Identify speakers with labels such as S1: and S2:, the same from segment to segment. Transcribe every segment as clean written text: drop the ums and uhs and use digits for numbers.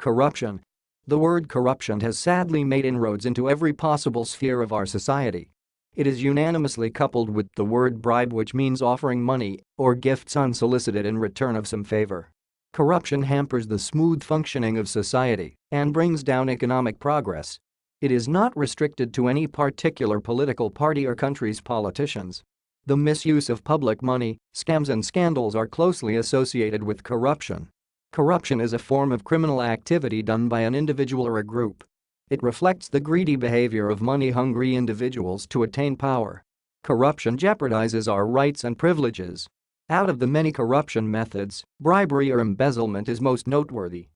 S1: Corruption. The word corruption has sadly made inroads into every possible sphere of our society. It is unanimously coupled with the word bribe, which means offering money or gifts unsolicited in return of some favor. Corruption hampers the smooth functioning of society and brings down economic progress. It is not restricted to any particular political party or country's politicians. The misuse of public money, scams and scandals are closely associated with corruption. Corruption is a form of criminal activity done by an individual or a group. It reflects the greedy behavior of money-hungry individuals to attain power. Corruption jeopardizes our rights and privileges. Out of the many corruption methods, bribery or embezzlement is most noteworthy.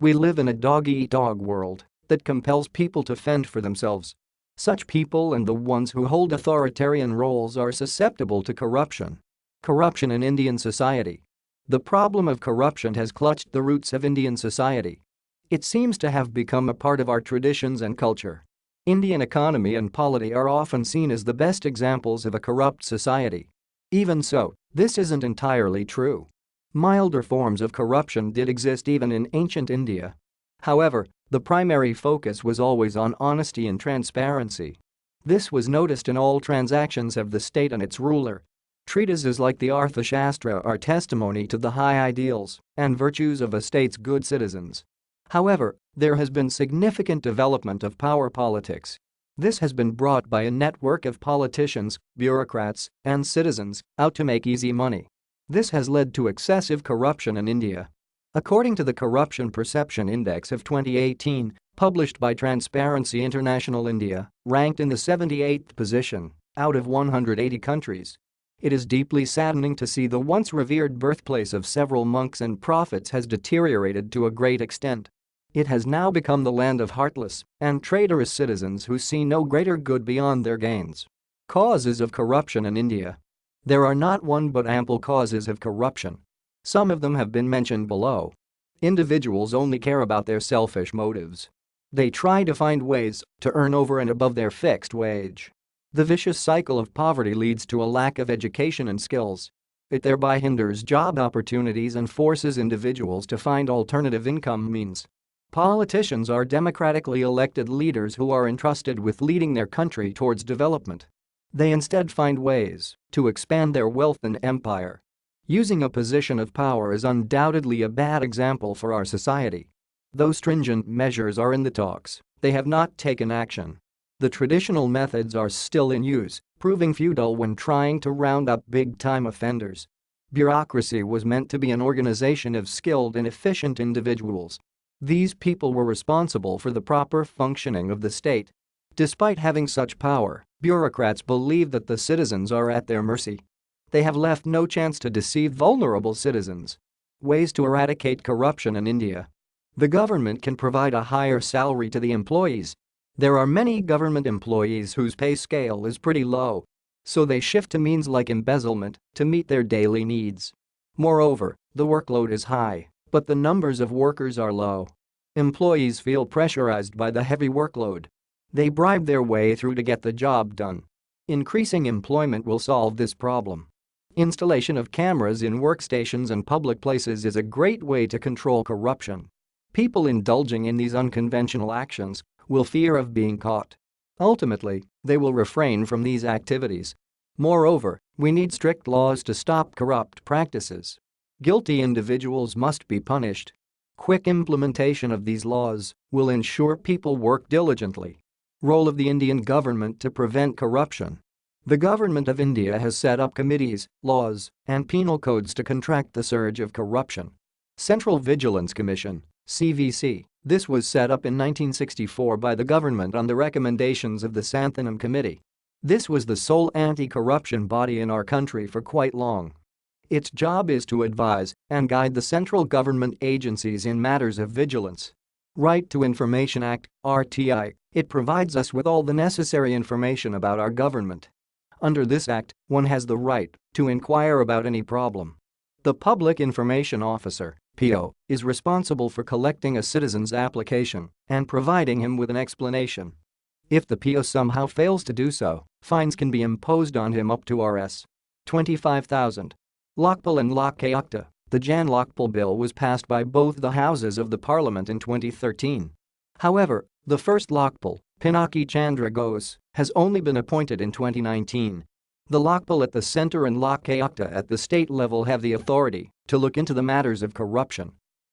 S1: We live in a dog-eat-dog world that compels people to fend for themselves. Such people and the ones who hold authoritarian roles are susceptible to corruption. Corruption in Indian society. The problem of corruption has clutched the roots of Indian society. It seems to have become a part of our traditions and culture. Indian economy and polity are often seen as the best examples of a corrupt society. Even so, this isn't entirely true. Milder forms of corruption did exist even in ancient India. However, the primary focus was always on honesty and transparency. This was noticed in all transactions of the state and its ruler. Treatises like the Arthashastra are testimony to the high ideals and virtues of a state's good citizens. However, there has been significant development of power politics. This has been brought by a network of politicians, bureaucrats, and citizens out to make easy money. This has led to excessive corruption in India. According to the Corruption Perception Index of 2018, published by Transparency International, India ranked in the 78th position out of 180 countries. It is deeply saddening to see the once revered birthplace of several monks and prophets has deteriorated to a great extent. It has now become the land of heartless and traitorous citizens who see no greater good beyond their gains. Causes of corruption in India. There are not one but ample causes of corruption. Some of them have been mentioned below. Individuals only care about their selfish motives. They try to find ways to earn over and above their fixed wage. The vicious cycle of poverty leads to a lack of education and skills. It thereby hinders job opportunities and forces individuals to find alternative income means. Politicians are democratically elected leaders who are entrusted with leading their country towards development. They instead find ways to expand their wealth and empire. Using a position of power is undoubtedly a bad example for our society. Though stringent measures are in the talks, they have not taken action. The traditional methods are still in use, proving futile when trying to round up big-time offenders. Bureaucracy was meant to be an organization of skilled and efficient individuals. These people were responsible for the proper functioning of the state. Despite having such power, bureaucrats believe that the citizens are at their mercy. They have left no chance to deceive vulnerable citizens. Ways to eradicate corruption in India. The government can provide a higher salary to the employees. There are many government employees whose pay scale is pretty low. So they shift to means like embezzlement to meet their daily needs. Moreover, the workload is high, but the numbers of workers are low. Employees feel pressurized by the heavy workload. They bribe their way through to get the job done. Increasing employment will solve this problem. Installation of cameras in workstations and public places is a great way to control corruption. People indulging in these unconventional actions will fear of being caught. Ultimately, they will refrain from these activities. Moreover, we need strict laws to stop corrupt practices. Guilty individuals must be punished. Quick implementation of these laws will ensure people work diligently. Role of the Indian government to prevent corruption. The government of India has set up committees, laws, and penal codes to contract the surge of corruption. Central Vigilance Commission (CVC). This was set up in 1964 by the government on the recommendations of the Symptom Committee. This was the sole anti-corruption body in our country for quite long. Its job is to advise and guide the central government agencies in matters of vigilance. Right to Information Act (RTI). It provides us with all the necessary information about our government. Under this act, one has the right to inquire about any problem. The Public Information Officer (PO) is responsible for collecting a citizen's application and providing him with an explanation. If the PO somehow fails to do so, fines can be imposed on him up to Rs. 25,000. Lokpal and Lok Ayukta The Jan Lokpal bill was passed by both the houses of the parliament in 2013. However, the first Lokpal, Pinaki Chandra Ghose, has only been appointed in 2019. The Lokpal at the centre and Lok Ayukta at the state level have the authority to look into the matters of corruption.